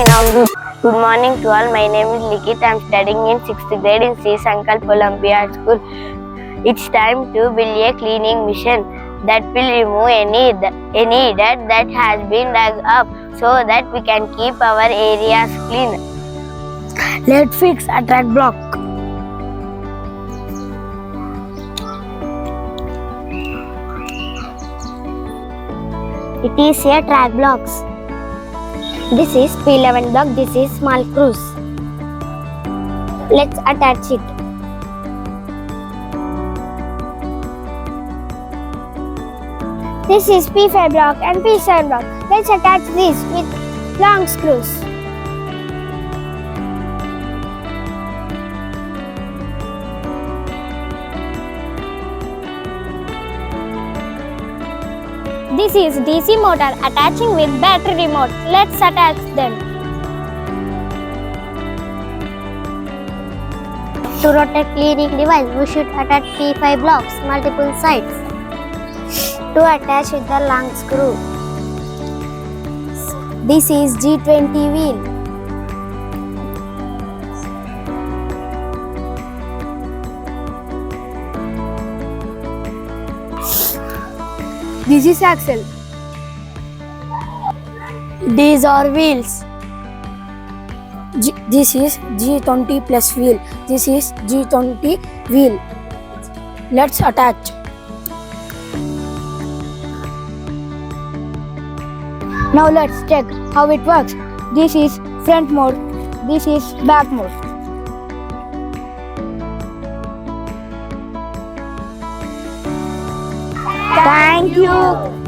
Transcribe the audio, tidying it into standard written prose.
in our group. Good morning to all. My name is Likit. I am studying in 6th grade in Sri Sankalp Olympiad School. It's time to build a cleaning machine that will remove any dirt that has been dug up so that we can keep our areas clean. Let's fix a track block. It is a track blocks. This is P11 block. This is small screws. Let's attach it. This is P5 block and P7 block. Let's attach this with long screws. This is DC motor attaching with battery remote. Let's attach them. To rotate cleaning device, we should attach P5 blocks multiple sides. To attach with the long screw. This is G20 wheel. This is axle. These are wheels. This is G20 plus wheel. This is G20 wheel. Let's attach. Now let's check how it works. This is front mode. This is back mode. Thank you.